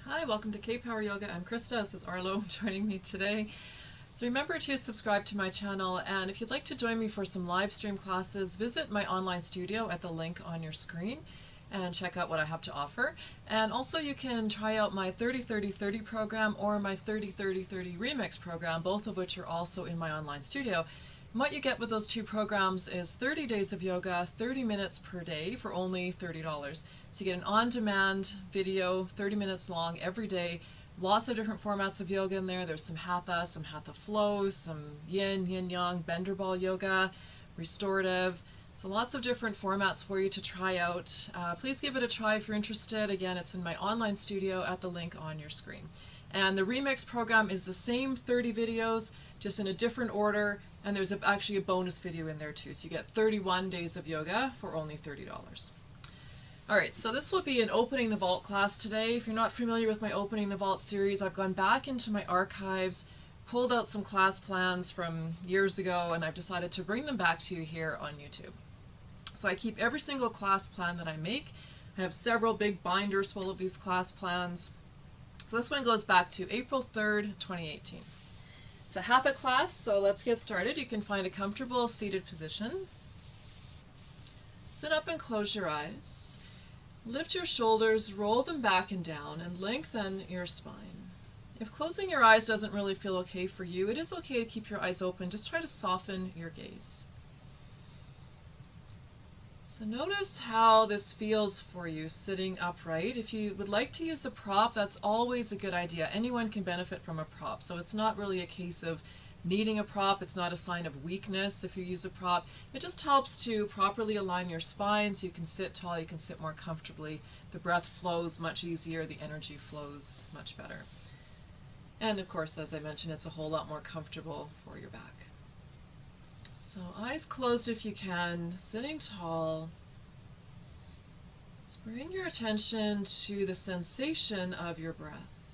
Hi, welcome to K-Power Yoga. I'm Krista. This is Arlo joining me today. So remember to subscribe to my channel, and if you'd like to join me for some live stream classes, visit my online studio at the link on your screen and check out what I have to offer. And also you can try out my 30-30-30 program or my 30-30-30 remix program, both of which are also in my online studio. And what you get with those two programs is 30 days of yoga, 30 minutes per day for only $30. So you get an on-demand video, 30 minutes long every day, lots of different formats of yoga in there. There's some Hatha flows, some yin-yang, bender ball yoga, restorative. So lots of different formats for you to try out. Please give it a try if you're interested. Again, it's in my online studio at the link on your screen. And the remix program is the same 30 videos, just in a different order, and there's actually a bonus video in there too. So you get 31 days of yoga for only $30. Alright, so this will be an Opening the Vault class today. If you're not familiar with my Opening the Vault series, I've gone back into my archives, pulled out some class plans from years ago, and I've decided to bring them back to you here on YouTube. So I keep every single class plan that I make. I have several big binders full of these class plans. So this one goes back to April 3rd, 2018. It's a Hatha class, so let's get started. You can find a comfortable seated position. Sit up and close your eyes. Lift your shoulders, roll them back and down, and lengthen your spine. If closing your eyes doesn't really feel okay for you, it is okay to keep your eyes open. Just try to soften your gaze. So notice how this feels for you sitting upright. If you would like to use a prop, that's always a good idea. Anyone can benefit from a prop, so it's not really a case of needing a prop. It's not a sign of weakness if you use a prop. It just helps to properly align your spine so you can sit tall, you can sit more comfortably. The breath flows much easier, the energy flows much better. And of course, as I mentioned, it's a whole lot more comfortable for your back. So eyes closed if you can, sitting tall. Just bring your attention to the sensation of your breath.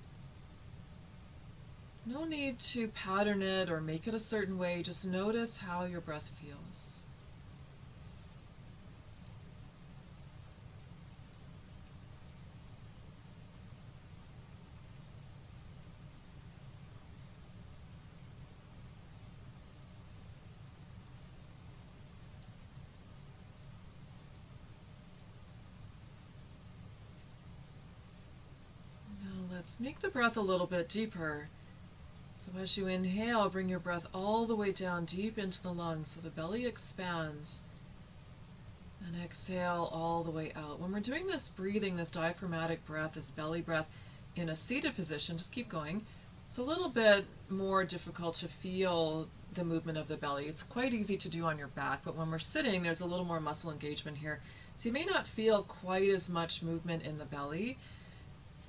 No need to pattern it or make it a certain way, just notice how your breath feels. Let's make the breath a little bit deeper. So as you inhale, bring your breath all the way down deep into the lungs so the belly expands. And exhale all the way out. When we're doing this breathing, this diaphragmatic breath, this belly breath in a seated position, just keep going. It's a little bit more difficult to feel the movement of the belly. It's quite easy to do on your back, but when we're sitting, there's a little more muscle engagement here. So you may not feel quite as much movement in the belly.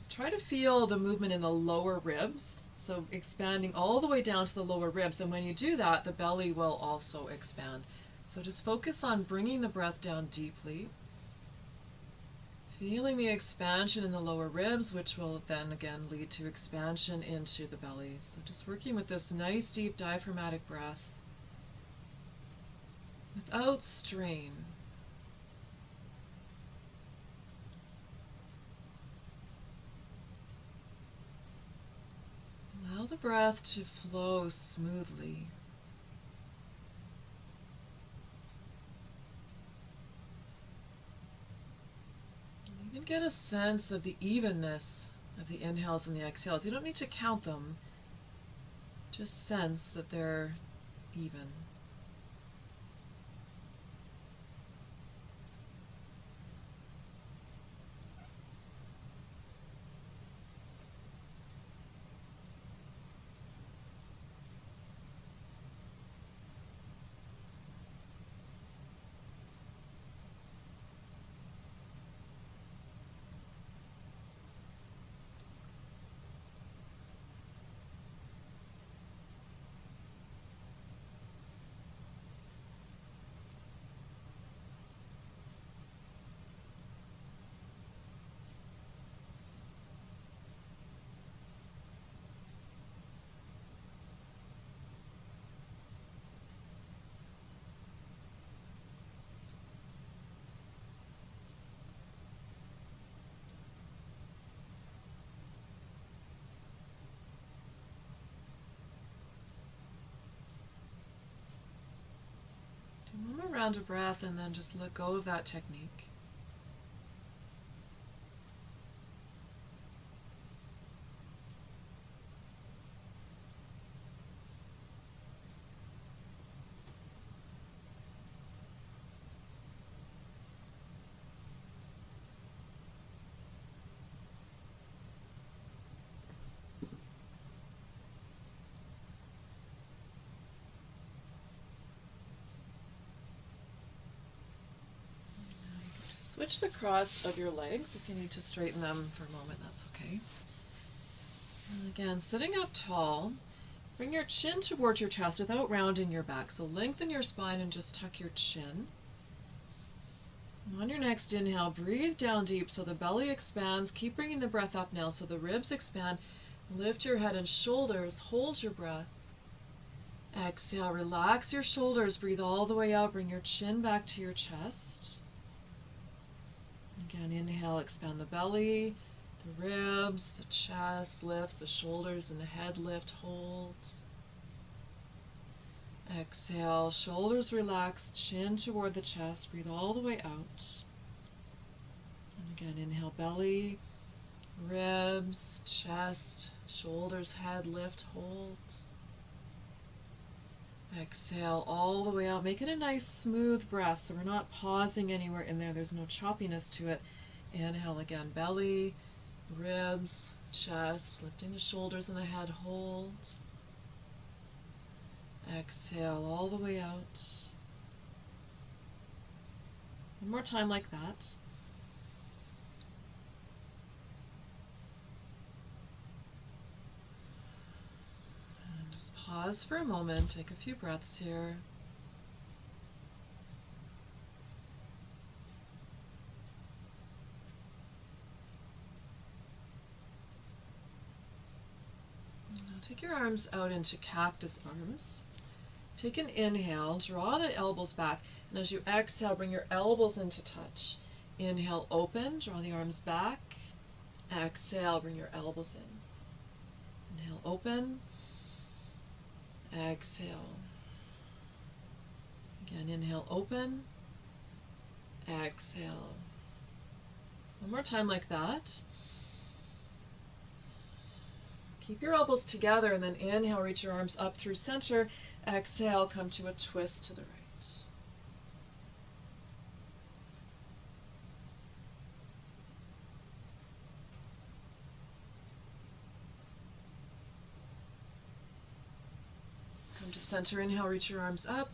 Try to feel the movement in the lower ribs, so expanding all the way down to the lower ribs, and when you do that, the belly will also expand. So just focus on bringing the breath down deeply, feeling the expansion in the lower ribs, which will then again lead to expansion into the belly. So just working with this nice deep diaphragmatic breath without strain. Allow the breath to flow smoothly. Even get a sense of the evenness of the inhales and the exhales. You don't need to count them, just sense that they're even. One more round of breath and then just let go of that technique. Switch the cross of your legs. If you need to straighten them for a moment, that's okay. And again, sitting up tall, bring your chin towards your chest without rounding your back. So lengthen your spine and just tuck your chin. And on your next inhale, breathe down deep so the belly expands. Keep bringing the breath up now so the ribs expand. Lift your head and shoulders. Hold your breath. Exhale, relax your shoulders. Breathe all the way out. Bring your chin back to your chest. Again, inhale, expand the belly, the ribs, the chest lifts, the shoulders and the head lift, hold. Exhale, shoulders relax, chin toward the chest, breathe all the way out. And again, inhale, belly, ribs, chest, shoulders, head lift, hold. Exhale all the way out. Make it a nice smooth breath so we're not pausing anywhere in there. There's no choppiness to it. Inhale again, belly, ribs, chest, lifting the shoulders and the head, hold. Exhale all the way out. One more time like that. Just pause for a moment, take a few breaths here. Now take your arms out into cactus arms. Take an inhale, draw the elbows back, and as you exhale, bring your elbows into touch. Inhale, open, draw the arms back. Exhale, bring your elbows in. Inhale, open. Exhale. Again, inhale, open. Exhale. One more time like that. Keep your elbows together and then inhale, reach your arms up through center. Exhale, come to a twist to the right. Come to center, inhale, reach your arms up.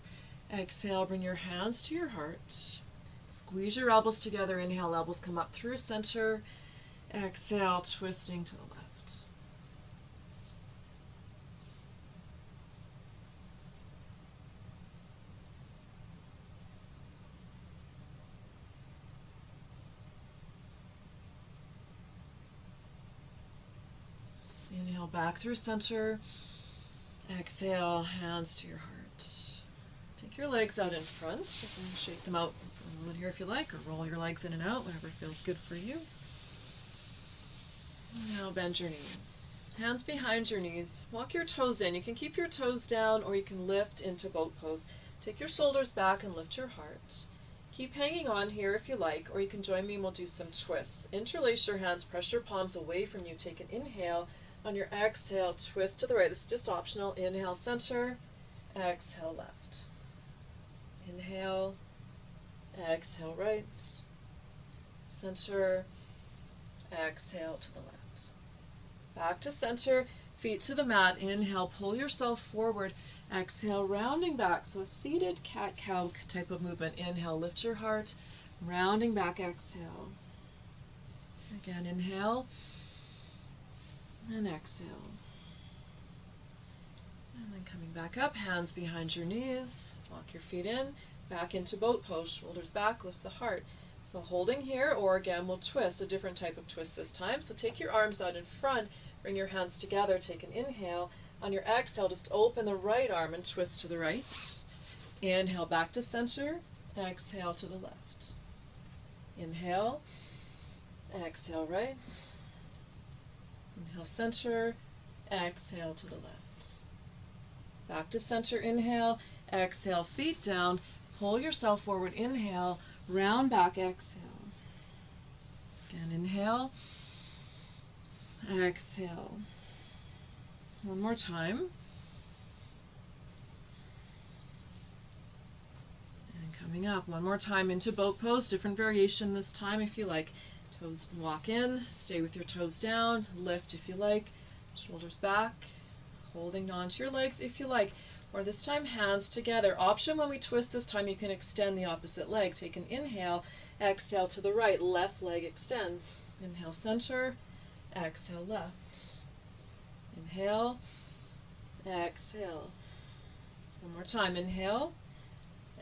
Exhale, bring your hands to your heart. Squeeze your elbows together, inhale, elbows come up through center. Exhale, twisting to the left. Inhale, back through center. Exhale, hands to your heart. Take your legs out in front. You can shake them out for a moment here if you like, or roll your legs in and out, whatever feels good for you. Now bend your knees. Hands behind your knees. Walk your toes in. You can keep your toes down or you can lift into boat pose. Take your shoulders back and lift your heart. Keep hanging on here if you like, or you can join me and we'll do some twists. Interlace your hands, press your palms away from you. Take an inhale. On your exhale, twist to the right. This is just optional. Inhale, center. Exhale, left. Inhale. Exhale, right. Center. Exhale to the left. Back to center. Feet to the mat. Inhale, pull yourself forward. Exhale, rounding back. So a seated cat-cow type of movement. Inhale, lift your heart. Rounding back, exhale. Again, inhale. And exhale. And then coming back up, hands behind your knees. Walk your feet in, back into boat pose. Shoulders back, lift the heart. So holding here, or again, we'll twist, a different type of twist this time. So take your arms out in front, bring your hands together, take an inhale. On your exhale, just open the right arm and twist to the right. Inhale, back to center. Exhale to the left. Inhale. Exhale, right. Inhale, center, exhale to the left. Back to center, inhale, exhale, feet down, Pull yourself forward. Inhale, round back, exhale. Again, inhale, exhale. One more time. And coming up, one more time into boat pose, different variation this time if you like. Toes walk in, stay with your toes down, lift if you like, shoulders back, holding on to your legs if you like. Or this time, hands together. Option when we twist this time, you can extend the opposite leg. Take an inhale, exhale to the right, left leg extends. Inhale, center, exhale, left. Inhale, exhale. One more time, inhale,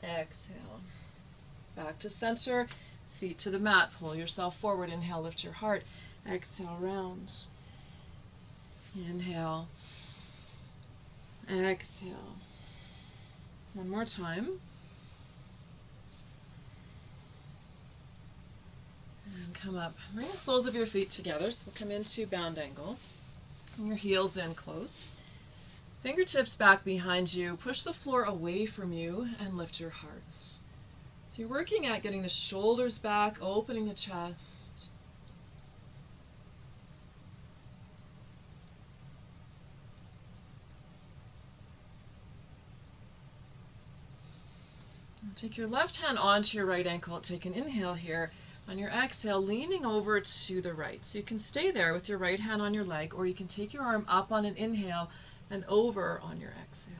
exhale. Back to center, feet to the mat, pull yourself forward. Inhale, lift your heart, exhale, round. Inhale, exhale. One more time. And come up. Bring the soles of your feet together. So we'll come into bound angle. Bring your heels in close. Fingertips back behind you. Push the floor away from you and lift your heart. So you're working at getting the shoulders back, opening the chest. Take your left hand onto your right ankle. Take an inhale here. On your exhale, leaning over to the right. So you can stay there with your right hand on your leg, or you can take your arm up on an inhale and over on your exhale.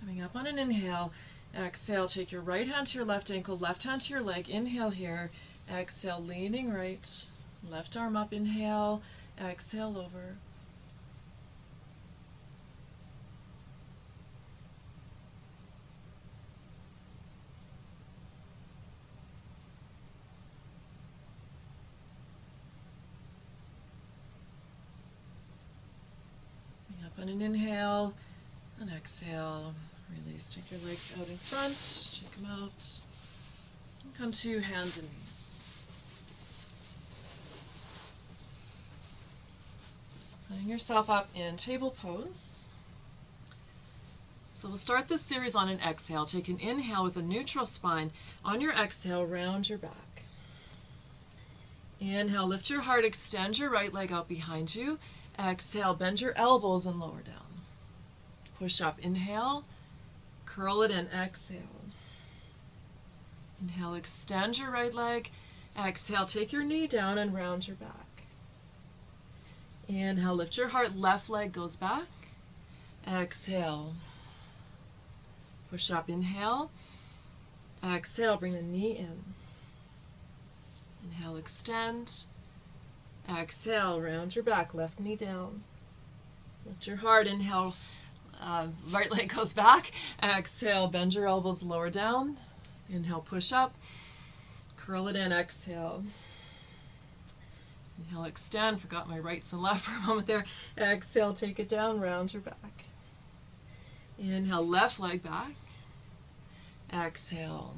Coming up on an inhale. Exhale, take your right hand to your left ankle, left hand to your leg. Inhale here. Exhale, leaning right. Left arm up, inhale. Exhale, over. Coming up on an inhale, and exhale. Release. Take your legs out in front, check them out, and come to hands and knees. Setting yourself up in table pose. So we'll start this series on an exhale. Take an inhale with a neutral spine. On your exhale, round your back. Inhale, lift your heart, extend your right leg out behind you. Exhale, bend your elbows and lower down. Push up, inhale. Curl it in, exhale. Inhale, extend your right leg. Exhale, take your knee down and round your back. Inhale, lift your heart, left leg goes back. Exhale. Push up, inhale. Exhale, bring the knee in. Inhale, extend. Exhale, round your back, left knee down. Lift your heart, inhale. Right leg goes back. Exhale, bend your elbows, lower down. Inhale, push up. Curl it in, exhale. Inhale, extend. Forgot my rights and left for a moment there. Exhale, take it down, round your back. Inhale, left leg back. Exhale.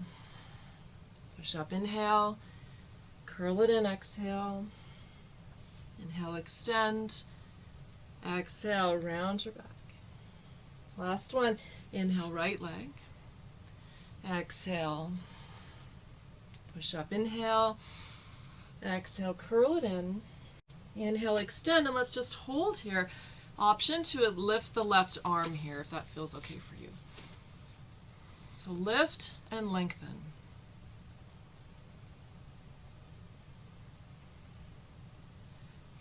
Push up, inhale. Curl it in, exhale. Inhale, extend. Exhale, round your back. Last one. Inhale, right leg. Exhale. Push up, inhale. Exhale, curl it in. Inhale, extend, and let's just hold here. Option to lift the left arm here if that feels okay for you. So lift and lengthen.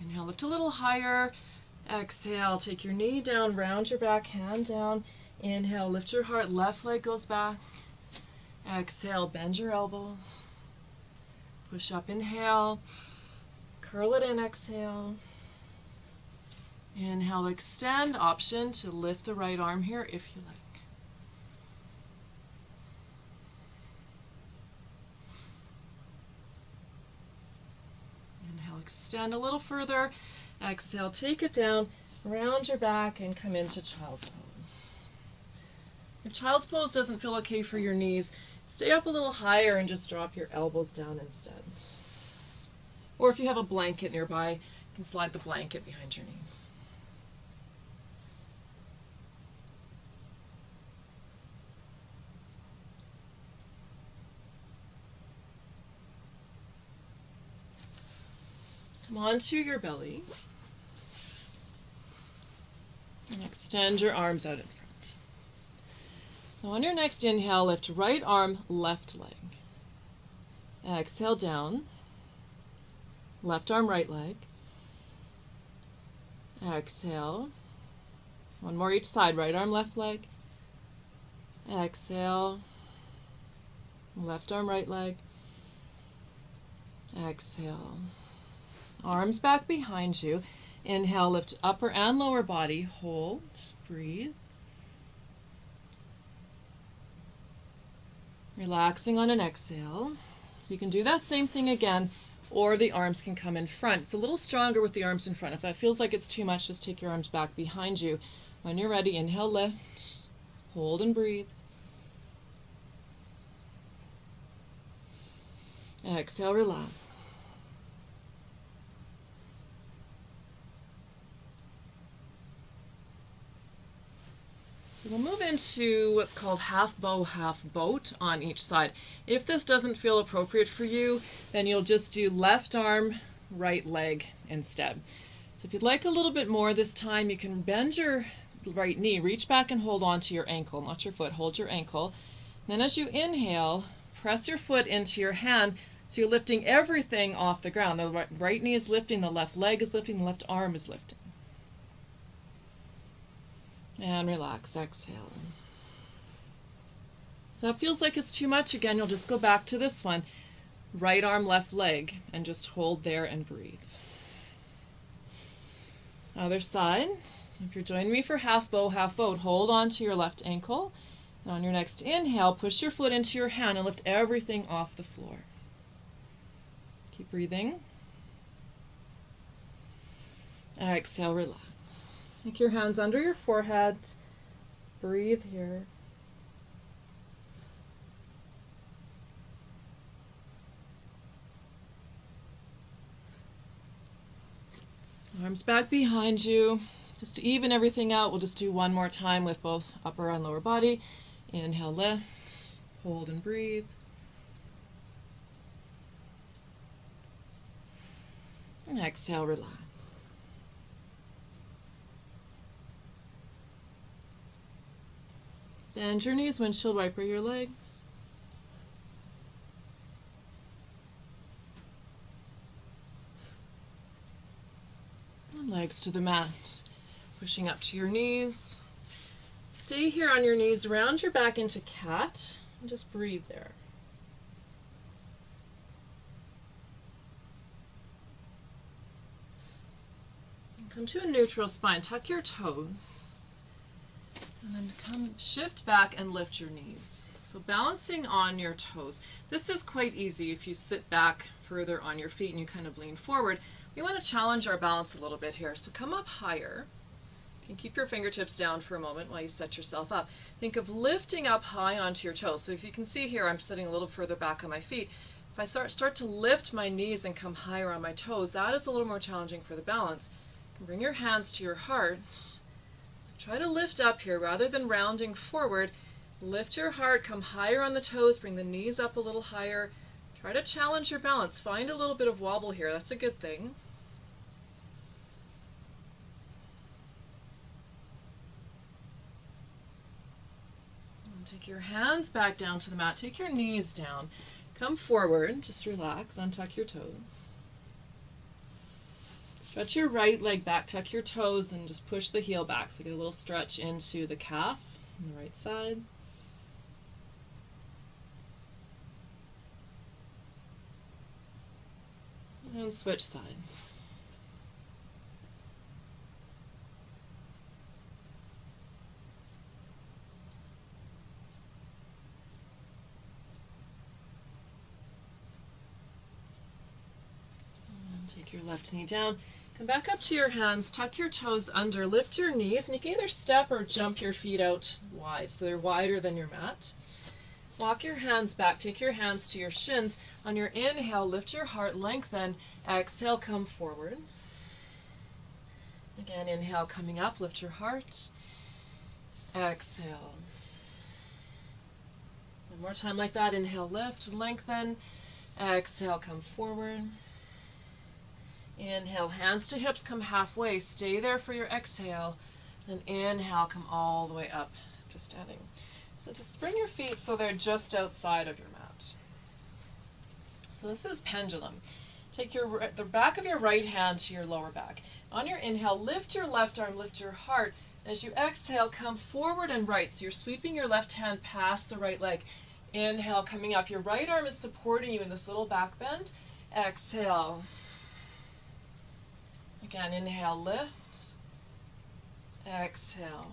Inhale, lift a little higher. Exhale, take your knee down, round your back, hand down. Inhale, lift your heart, left leg goes back. Exhale, bend your elbows. Push up, inhale. Curl it in, exhale. Inhale, extend. Option to lift the right arm here if you like. Inhale, extend a little further. Exhale, take it down, round your back, and come into child's pose. If child's pose doesn't feel okay for your knees, Stay up a little higher and just drop your elbows down instead. Or if you have a blanket nearby, you can slide the blanket behind your knees. Come onto your belly. And extend your arms out in front. So on your next inhale, lift right arm, left leg. Exhale down. Left arm, right leg. Exhale. One more each side. Right arm, left leg. Exhale. Left arm, right leg. Exhale. Arms back behind you. Inhale, lift upper and lower body. Hold. Breathe. Relaxing on an exhale. So you can do that same thing again, or the arms can come in front. It's a little stronger with the arms in front. If that feels like it's too much, just take your arms back behind you. When you're ready, inhale, lift. Hold and breathe. Exhale, relax. So we'll move into what's called half bow, half boat on each side. If this doesn't feel appropriate for you, then you'll just do left arm, right leg instead. So if you'd like a little bit more this time, you can bend your right knee, reach back and hold onto your ankle, not your foot, hold your ankle. Then as you inhale, press your foot into your hand so you're lifting everything off the ground. The right knee is lifting, the left leg is lifting, the left arm is lifting. And relax, exhale. If that feels like it's too much, again, you'll just go back to this one. Right arm, left leg, and just hold there and breathe. Other side. So if you're joining me for half bow, half boat, hold on to your left ankle. And on your next inhale, push your foot into your hand and lift everything off the floor. Keep breathing. Exhale, relax. Take your hands under your forehead. Just breathe here. Arms back behind you. Just to even everything out, we'll just do one more time with both upper and lower body. Inhale, lift, hold and breathe. And exhale, relax. Bend your knees, windshield wiper your legs. And legs to the mat. Pushing up to your knees. Stay here on your knees, round your back into cat, and just breathe there. And come to a neutral spine, tuck your toes. And then come shift back and lift your knees. So balancing on your toes. This is quite easy if you sit back further on your feet and you kind of lean forward. We want to challenge our balance a little bit here. So come up higher. You can keep your fingertips down for a moment while you set yourself up. Think of lifting up high onto your toes. So if you can see here, I'm sitting a little further back on my feet. If I start to lift my knees and come higher on my toes, that is a little more challenging for the balance. You can bring your hands to your heart. Try to lift up here rather than rounding forward. Lift your heart, come higher on the toes, bring the knees up a little higher. Try to challenge your balance. Find a little bit of wobble here. That's a good thing. And take your hands back down to the mat. Take your knees down. Come forward. Just relax. Untuck your toes. Stretch your right leg back, tuck your toes, and just push the heel back. So get a little stretch into the calf on the right side. And switch sides. And take your left knee down. Come back up to your hands, tuck your toes under, lift your knees, and you can either step or jump your feet out wide, so they're wider than your mat. Walk your hands back. Take your hands to your shins. On your inhale, lift your heart, lengthen. Exhale, come forward. Again, inhale, coming up, lift your heart. Exhale. One more time like that. Inhale, lift, lengthen. Exhale, come forward. Inhale, hands to hips, come halfway. Stay there for your exhale. Then inhale, come all the way up to standing. So just bring your feet so they're just outside of your mat. So this is pendulum. Take the back of your right hand to your lower back. On your inhale, lift your left arm, lift your heart. As you exhale, come forward and right. So you're sweeping your left hand past the right leg. Inhale, coming up. Your right arm is supporting you in this little back bend. Exhale. Again, inhale, lift. Exhale.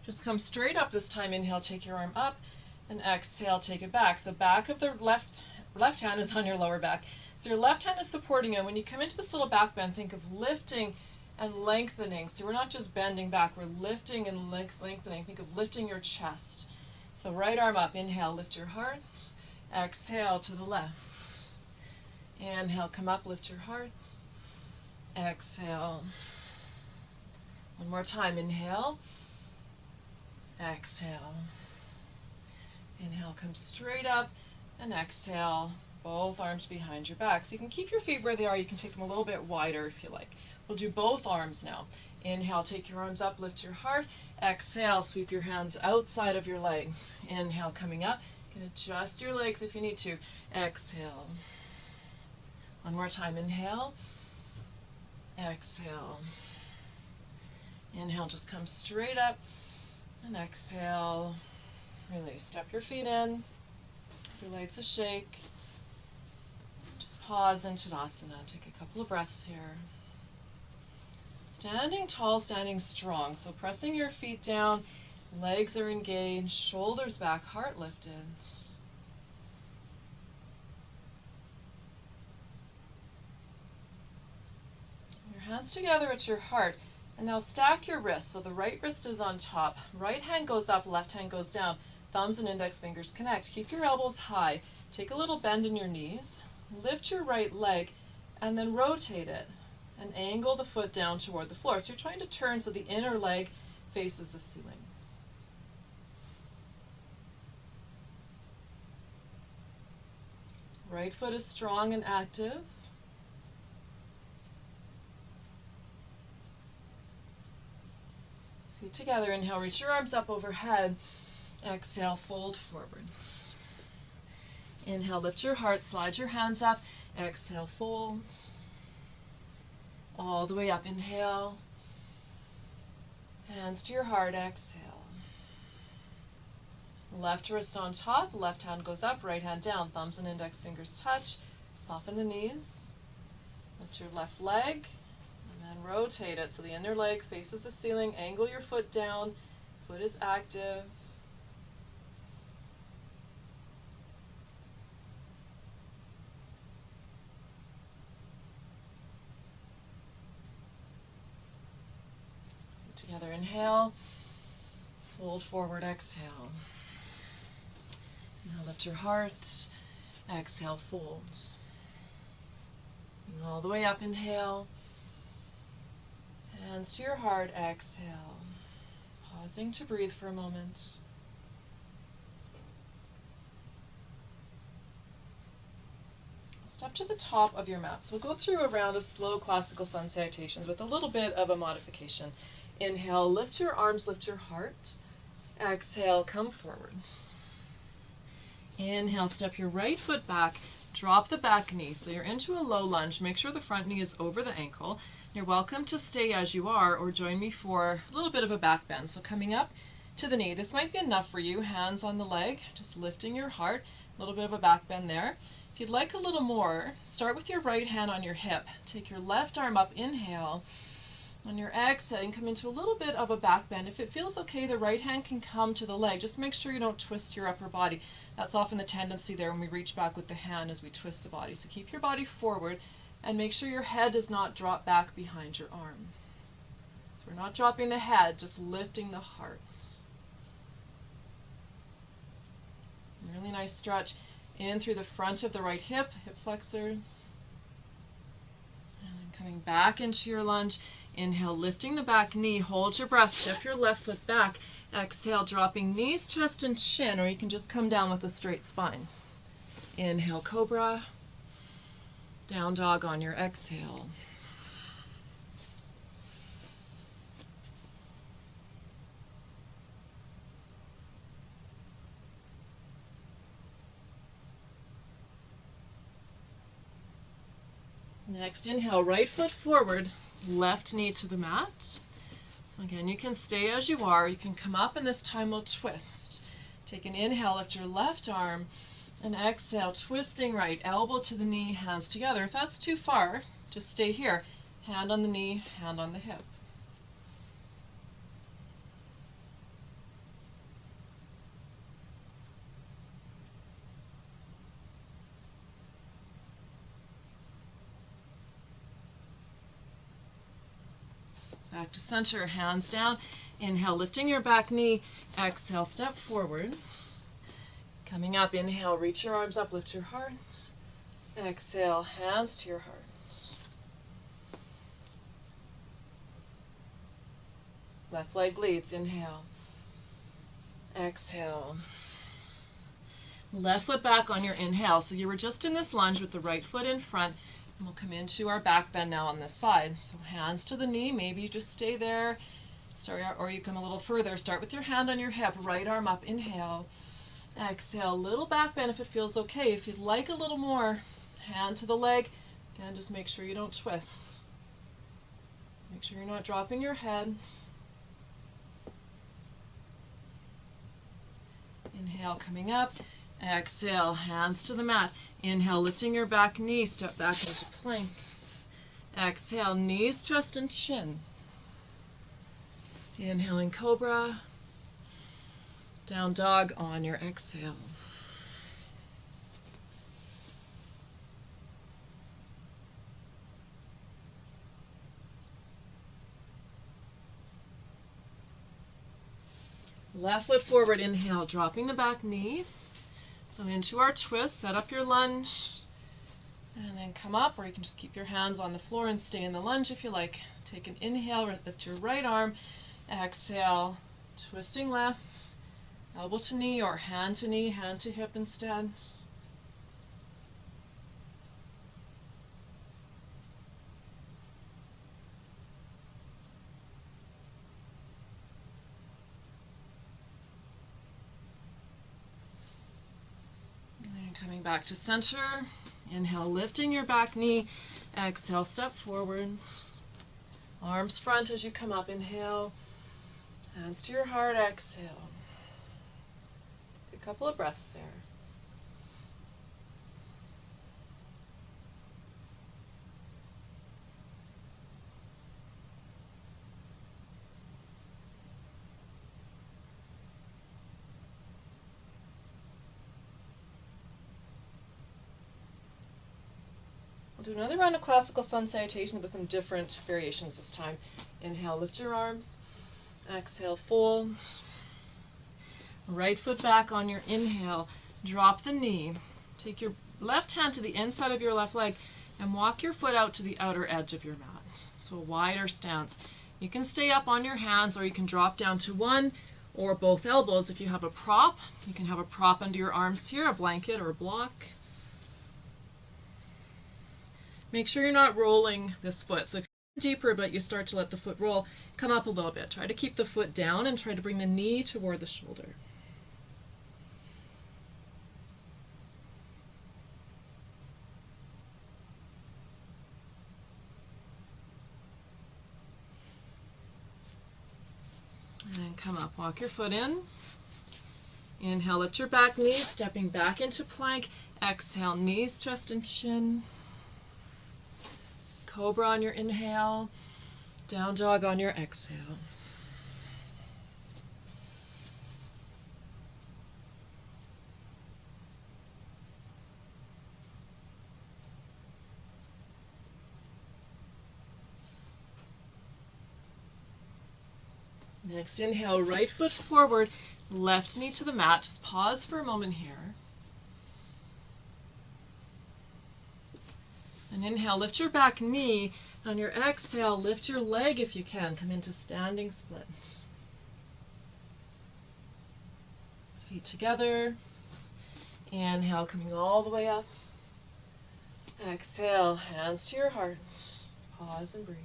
Just come straight up this time. Inhale, take your arm up, and exhale, take it back. So back of the left hand is on your lower back. So your left hand is supporting you. When you come into this little back bend, think of lifting and lengthening. So we're not just bending back, we're lifting and lengthening. Think of lifting your chest. So right arm up, inhale, lift your heart. Exhale to the left. Inhale, come up, lift your heart. Exhale. One more time, inhale. Exhale. Inhale, come straight up, and exhale, both arms behind your back. So you can keep your feet where they are. You can take them a little bit wider if you like. We'll do both arms now. Inhale, take your arms up, lift your heart. Exhale, sweep your hands outside of your legs. Inhale, coming up. You can adjust your legs if you need to. Exhale. One more time, inhale. Exhale. Inhale, just come straight up. And exhale, release. Step your feet in, your legs a shake. Just pause in Tadasana. Take a couple of breaths here. Standing tall, standing strong. So pressing your feet down, legs are engaged, shoulders back, heart lifted. Your hands together at your heart. And now stack your wrists. So the right wrist is on top. Right hand goes up, left hand goes down. Thumbs and index fingers connect. Keep your elbows high. Take a little bend in your knees. Lift your right leg and then rotate it. And angle the foot down toward the floor. So you're trying to turn so the inner leg faces the ceiling. Right foot is strong and active. Feet together. Inhale, reach your arms up overhead. Exhale, fold forward. Inhale, lift your heart, slide your hands up. Exhale, fold. All the way up. Inhale. Hands to your heart. Exhale. Left wrist on top, left hand goes up, right hand down. Thumbs and index fingers touch. Soften the knees. Lift your left leg. And rotate it so the inner leg faces the ceiling. Angle your foot down. Foot is active. Together, inhale. Fold forward, exhale. Now lift your heart. Exhale, fold. All the way up, inhale. Hands to your heart, exhale. Pausing to breathe for a moment. Step to the top of your mat. So we'll go through a round of slow classical sun salutations with a little bit of a modification. Inhale, lift your arms, lift your heart. Exhale, come forward. Inhale, step your right foot back. Drop the back knee. So you're into a low lunge. Make sure the front knee is over the ankle. You're welcome to stay as you are or join me for a little bit of a back bend. So coming up to the knee. This might be enough for you. Hands on the leg, just lifting your heart. A little bit of a back bend there. If you'd like a little more, start with your right hand on your hip. Take your left arm up, inhale. On your exhale, you can come into a little bit of a back bend. If it feels okay, the right hand can come to the leg. Just make sure you don't twist your upper body. That's often the tendency there when we reach back with the hand as we twist the body. So keep your body forward and make sure your head does not drop back behind your arm. So we're not dropping the head, just lifting the heart. Really nice stretch in through the front of the right hip, hip flexors. And then coming back into your lunge. Inhale, lifting the back knee. Hold your breath. Step your left foot back. Exhale, dropping knees, chest, and chin, or you can just come down with a straight spine. Inhale, cobra. Down dog on your exhale. Next, inhale, right foot forward, left knee to the mat. So again, you can stay as you are. You can come up, and this time we'll twist. Take an inhale, lift your left arm, and exhale, twisting right, elbow to the knee, hands together. If that's too far, just stay here. Hand on the knee, hand on the hip. Back to center, hands down. Inhale, lifting your back knee. Exhale, step forward. Coming up, inhale, reach your arms up, lift your heart. Exhale, hands to your heart. Left leg leads, inhale. Exhale. Left foot back on your inhale. So you were just in this lunge with the right foot in front. And we'll come into our back bend now on this side. So hands to the knee, maybe you just stay there. Or you come a little further. Start with your hand on your hip, right arm up, inhale. Exhale, little back bend if it feels okay. If you'd like a little more, hand to the leg. Again, just make sure you don't twist. Make sure you're not dropping your head. Inhale, coming up. Exhale, hands to the mat. Inhale, lifting your back knee, step back into plank. Exhale, knees, chest, and chin. Inhaling cobra. Down dog on your exhale. Left foot forward, inhale, dropping the back knee. So into our twist, set up your lunge, and then come up, or you can just keep your hands on the floor and stay in the lunge if you like. Take an inhale, lift your right arm, exhale, twisting left, elbow to knee or hand to knee, hand to hip instead. Coming back to center, inhale, lifting your back knee, exhale, step forward, arms front as you come up, inhale, hands to your heart, exhale. A couple of breaths there. We'll do another round of classical sun salutations with some different variations this time. Inhale, lift your arms. Exhale, fold. Right foot back on your inhale. Drop the knee. Take your left hand to the inside of your left leg and walk your foot out to the outer edge of your mat. So a wider stance. You can stay up on your hands, or you can drop down to one or both elbows. If you have a prop, you can have a prop under your arms here, a blanket or a block. Make sure you're not rolling this foot. So if you're deeper but you start to let the foot roll, come up a little bit. Try to keep the foot down and try to bring the knee toward the shoulder. And come up, walk your foot in. Inhale, lift your back knee, stepping back into plank. Exhale, knees, chest, and chin. Cobra on your inhale, down dog on your exhale. Next, inhale, right foot forward, left knee to the mat. Just pause for a moment here. And inhale, lift your back knee. On your exhale, lift your leg if you can. Come into standing split. Feet together. Inhale, coming all the way up. Exhale, hands to your heart. Pause and breathe.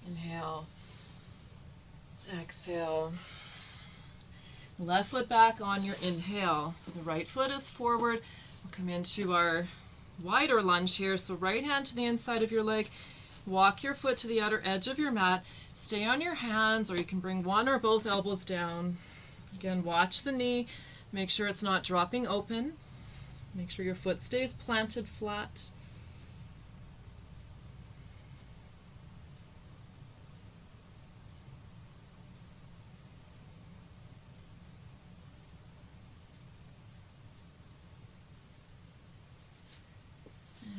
Inhale. Exhale. Left foot back on your inhale. So the right foot is forward. We'll come into our wider lunge here. So right hand to the inside of your leg. Walk your foot to the outer edge of your mat. Stay on your hands, or you can bring one or both elbows down. Again, watch the knee. Make sure it's not dropping open. Make sure your foot stays planted flat.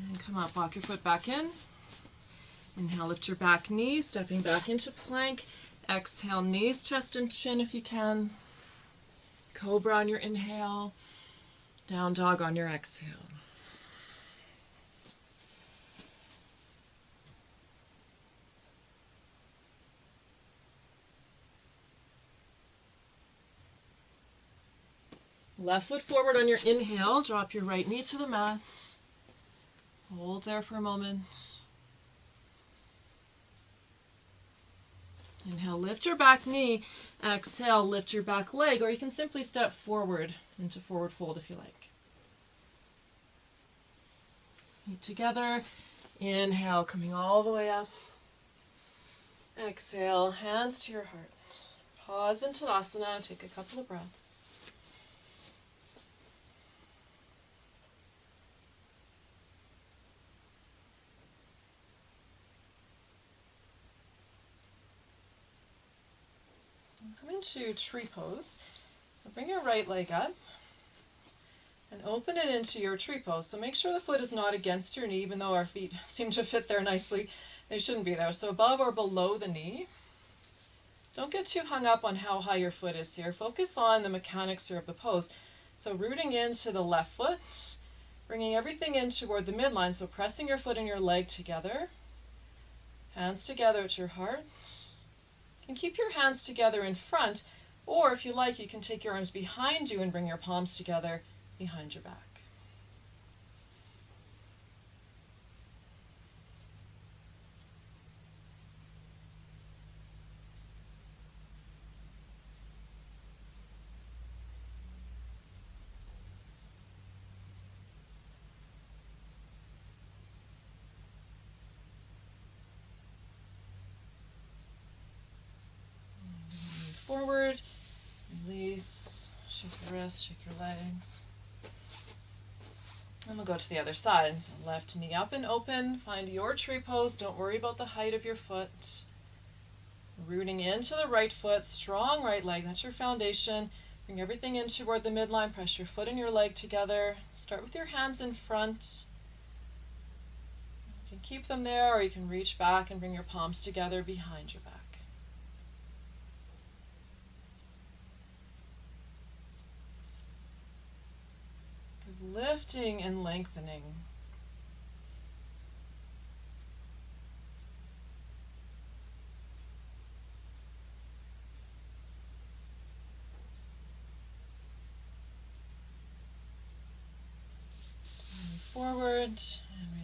And come up, walk your foot back in. Inhale, lift your back knee, stepping back into plank. Exhale, knees, chest, and chin if you can. Cobra on your inhale. Down dog on your exhale. Left foot forward on your inhale. Drop your right knee to the mat. Hold there for a moment. Inhale, lift your back knee. Exhale, lift your back leg, or you can simply step forward into forward fold if you like. Feet together. Inhale, coming all the way up. Exhale, hands to your heart. Pause in Tadasana, take a couple of breaths. Come into tree pose. So bring your right leg up and open it into your tree pose. So make sure the foot is not against your knee, even though our feet seem to fit there nicely. They shouldn't be there. So above or below the knee. Don't get too hung up on how high your foot is here. Focus on the mechanics here of the pose. So rooting into the left foot, bringing everything in toward the midline. So pressing your foot and your leg together. Hands together at your heart. You can keep your hands together in front, or if you like, you can take your arms behind you and bring your palms together behind your back. Forward, release, shake your wrists, shake your legs. And we'll go to the other side. So left knee up and open, find your tree pose. Don't worry about the height of your foot. Rooting into the right foot, strong right leg, that's your foundation. Bring everything in toward the midline, press your foot and your leg together. Start with your hands in front. You can keep them there, or you can reach back and bring your palms together behind your back. Lifting and lengthening. Move forward and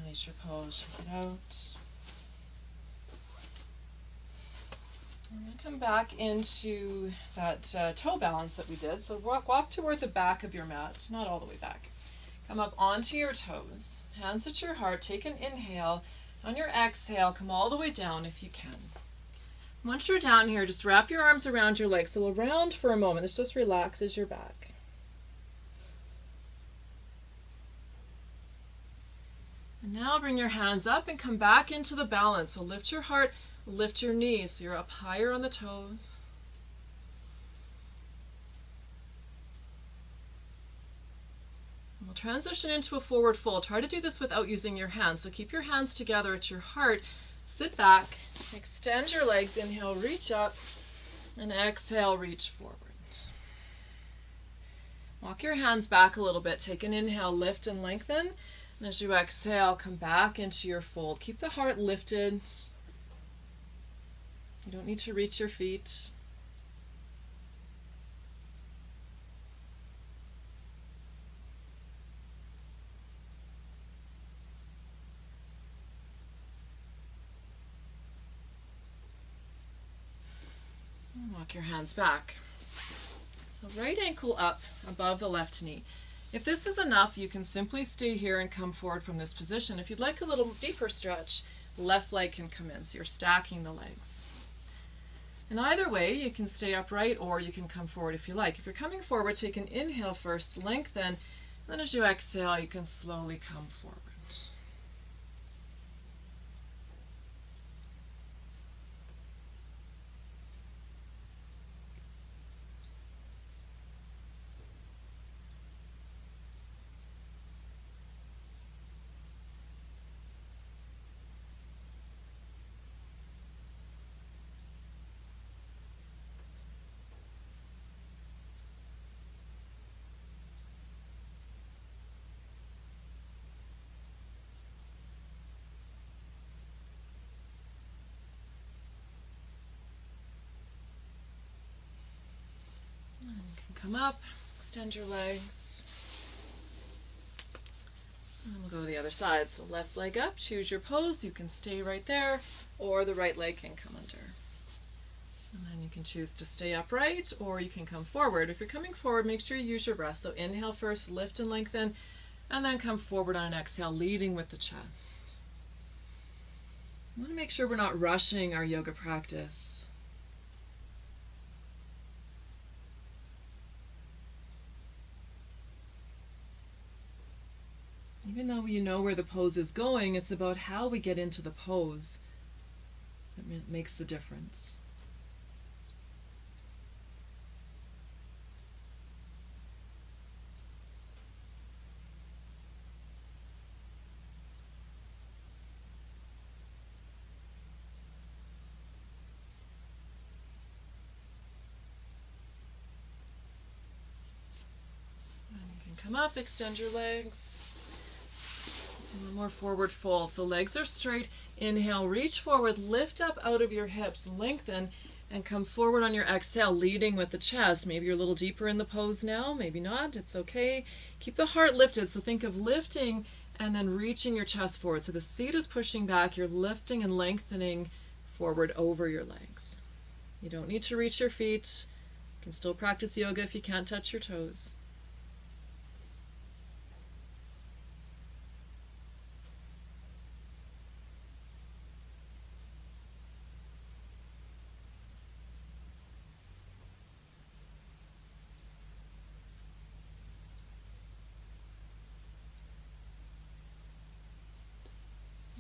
release your pose. Shake it out. I'm going to come back into that toe balance that we did. So walk toward the back of your mat, not all the way back. Come up onto your toes, hands at your heart, take an inhale. On your exhale, come all the way down if you can. Once you're down here, just wrap your arms around your legs. So around for a moment, this just relaxes your back. And now bring your hands up and come back into the balance. So lift your heart, lift your knees, so you're up higher on the toes. We'll transition into a forward fold. Try to do this without using your hands. So keep your hands together at your heart. Sit back, extend your legs. Inhale, reach up. And exhale, reach forward. Walk your hands back a little bit. Take an inhale, lift and lengthen. And as you exhale, come back into your fold. Keep the heart lifted. You don't need to reach your feet. Walk your hands back. So right ankle up above the left knee. If this is enough, you can simply stay here and come forward from this position. If you'd like a little deeper stretch, left leg can come in. So you're stacking the legs. And either way, you can stay upright or you can come forward if you like. If you're coming forward, take an inhale first, lengthen, and then as you exhale, you can slowly come forward. You can come up, extend your legs. And we'll go to the other side. So left leg up, choose your pose. You can stay right there, or the right leg can come under. And then you can choose to stay upright, or you can come forward. If you're coming forward, make sure you use your breath. So inhale first, lift and lengthen, and then come forward on an exhale, leading with the chest. I want to make sure we're not rushing our yoga practice. Even though you know where the pose is going, it's about how we get into the pose that makes the difference. And you can come up, extend your legs. One more forward fold. So legs are straight. Inhale, reach forward, lift up out of your hips, lengthen, and come forward on your exhale, leading with the chest. Maybe you're a little deeper in the pose now, maybe not. It's okay. Keep the heart lifted. So think of lifting and then reaching your chest forward. So the seat is pushing back. You're lifting and lengthening forward over your legs. You don't need to reach your feet. You can still practice yoga if you can't touch your toes.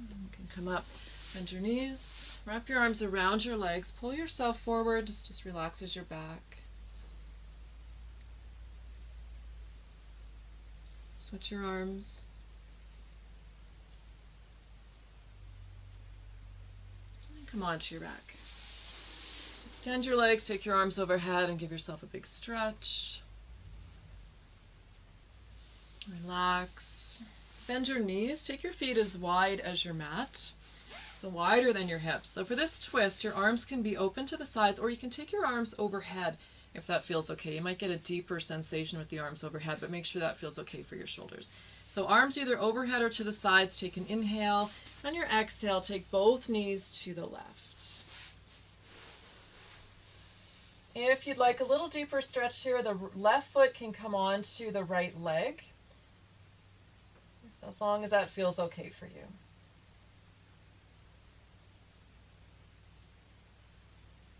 You can come up, bend your knees, wrap your arms around your legs, pull yourself forward, just relaxes your back. Switch your arms. And come onto your back. Just extend your legs, take your arms overhead, and give yourself a big stretch. Relax. Bend your knees, take your feet as wide as your mat, so wider than your hips. So for this twist, your arms can be open to the sides, or you can take your arms overhead if that feels okay. You might get a deeper sensation with the arms overhead, but make sure that feels okay for your shoulders. So arms either overhead or to the sides. Take an inhale. On your exhale, take both knees to the left. If you'd like a little deeper stretch here, the left foot can come onto the right leg, as long as that feels okay for you.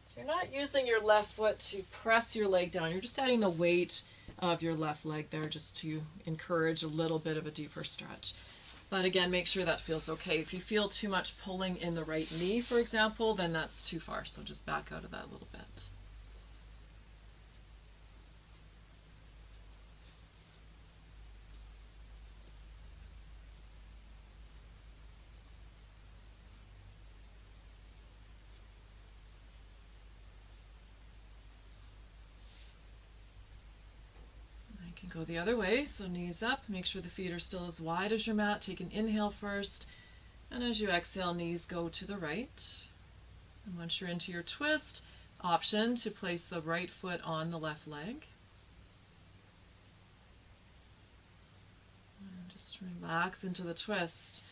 So you're not using your left foot to press your leg down. You're just adding the weight of your left leg there just to encourage a little bit of a deeper stretch. But again, make sure that feels okay. If you feel too much pulling in the right knee, for example, then that's too far. So just back out of that a little bit. You can go the other way, so knees up, make sure the feet are still as wide as your mat. Take an inhale first, and as you exhale, knees go to the right. And once you're into your twist, option to place the right foot on the left leg. And just relax into the twist.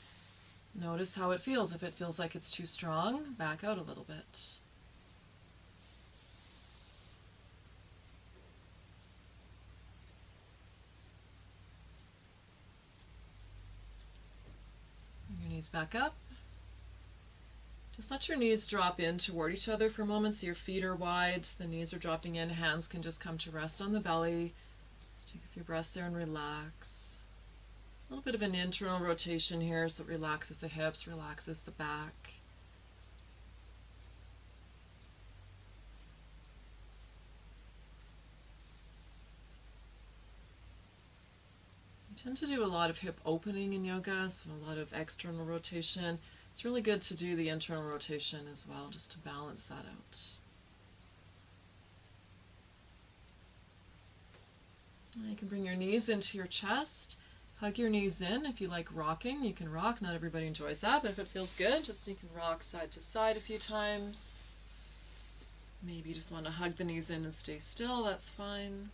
Notice how it feels. If it feels like it's too strong, back out a little bit. Bring your knees back up. Just let your knees drop in toward each other for a moment so your feet are wide, the knees are dropping in, hands can just come to rest on the belly. Just take a few breaths there and relax. A little bit of an internal rotation here so it relaxes the hips, relaxes the back. We tend to do a lot of hip opening in yoga, so a lot of external rotation. It's really good to do the internal rotation as well, just to balance that out. You can bring your knees into your chest, hug your knees in. If you like rocking, you can rock. Not everybody enjoys that, but if it feels good, just you can rock side to side a few times. Maybe you just want to hug the knees in and stay still, that's fine.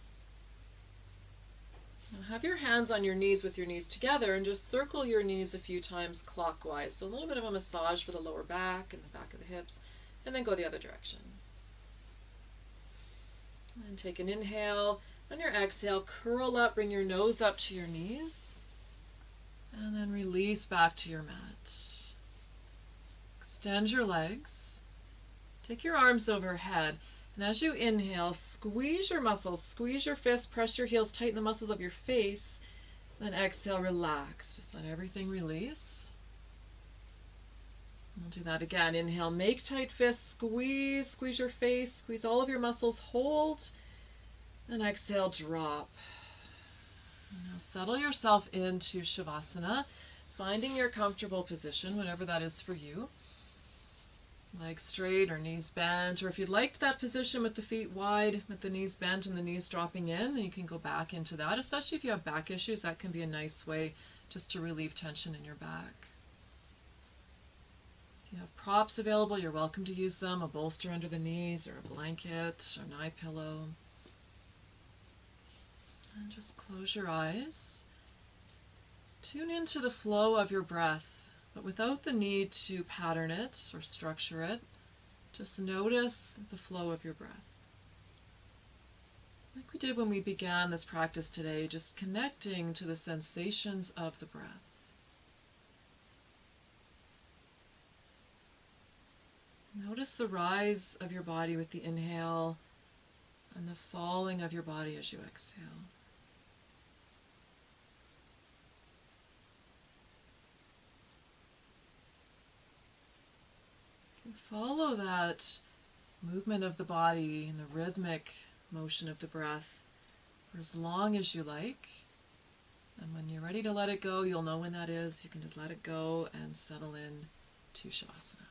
Now have your hands on your knees with your knees together and just circle your knees a few times clockwise. So a little bit of a massage for the lower back and the back of the hips, and then go the other direction. And take an inhale. On your exhale, curl up, bring your nose up to your knees, and then release back to your mat. Extend your legs. Take your arms overhead. And as you inhale, squeeze your muscles, squeeze your fists, press your heels, tighten the muscles of your face. Then exhale, relax. Just let everything release. We'll do that again. Inhale, make tight fists, squeeze, squeeze your face, squeeze all of your muscles, hold. And exhale, drop. Now settle yourself into Shavasana, finding your comfortable position, whatever that is for you. Legs straight or knees bent, or if you liked that position with the feet wide, with the knees bent and the knees dropping in, then you can go back into that, especially if you have back issues. That can be a nice way just to relieve tension in your back. If you have props available, you're welcome to use them, a bolster under the knees or a blanket or an eye pillow. And just close your eyes. Tune into the flow of your breath, but without the need to pattern it or structure it. Just notice the flow of your breath. Like we did when we began this practice today, just connecting to the sensations of the breath. Notice the rise of your body with the inhale and the falling of your body as you exhale. Follow that movement of the body and the rhythmic motion of the breath for as long as you like. And when you're ready to let it go, you'll know when that is. You can just let it go and settle in to Shavasana.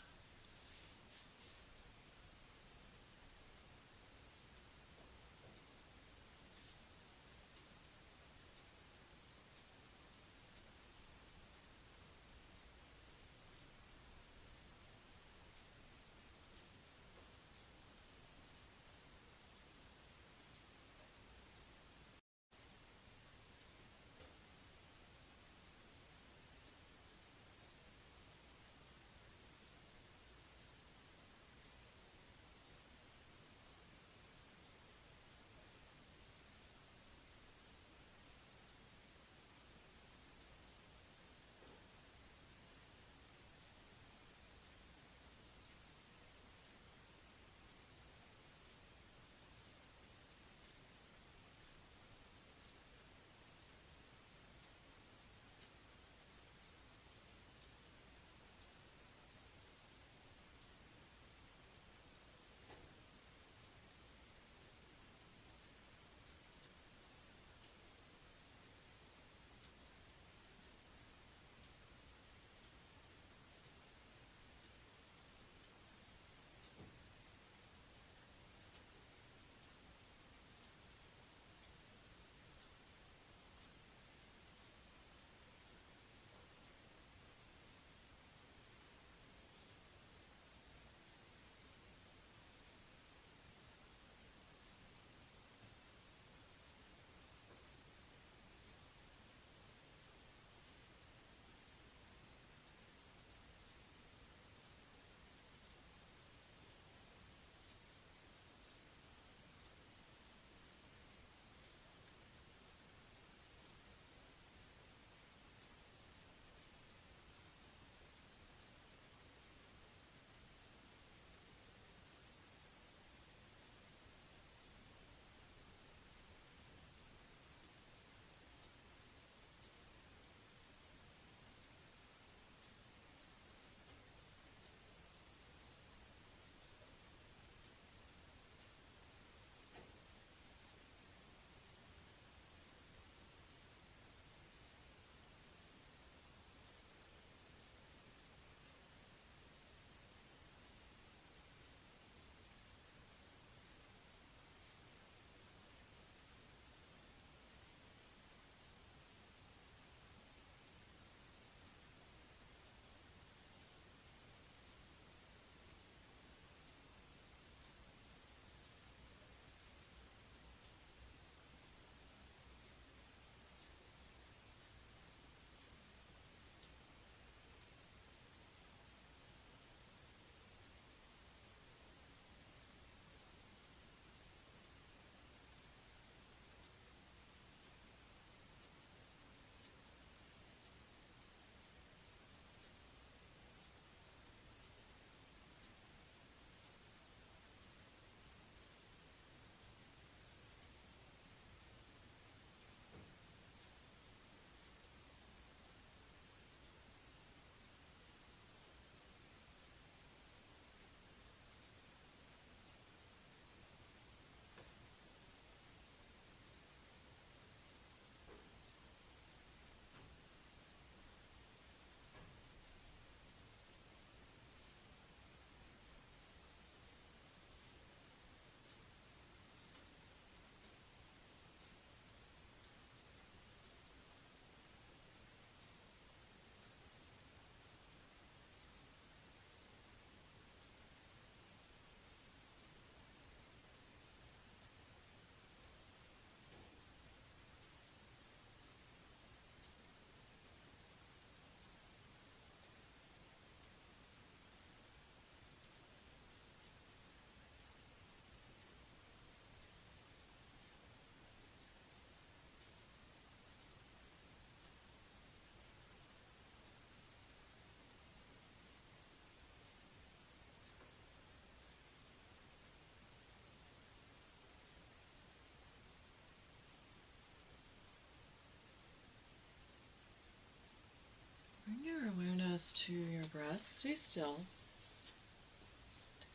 nose to your breath. Stay still.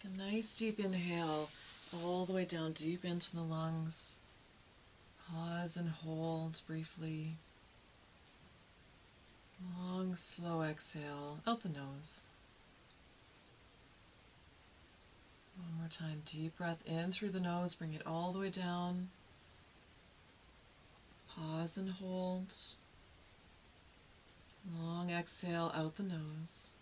Take a nice deep inhale all the way down deep into the lungs. Pause and hold briefly. Long, slow exhale out the nose. One more time, deep breath in through the nose, bring it all the way down. Pause and hold. Long exhale out the nose.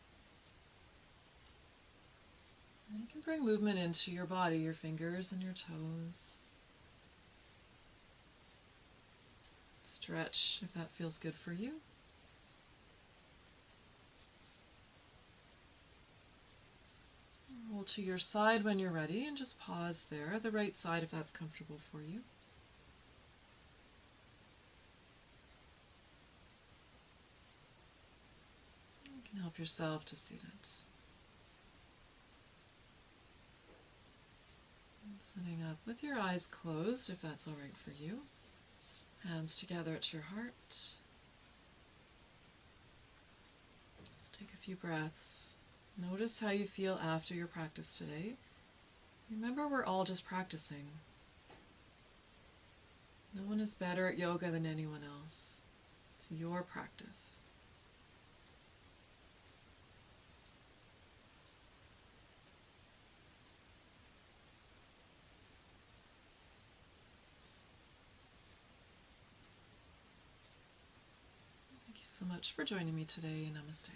And you can bring movement into your body, your fingers and your toes. Stretch if that feels good for you. Roll to your side when you're ready and just pause there, the right side if that's comfortable for you. You can help yourself to seat it. And sitting up with your eyes closed if that's all right for you. Hands together at your heart. Just take a few breaths. Notice how you feel after your practice today. Remember, we're all just practicing. No one is better at yoga than anyone else. It's your practice. Thank you so much for joining me today. Namaste.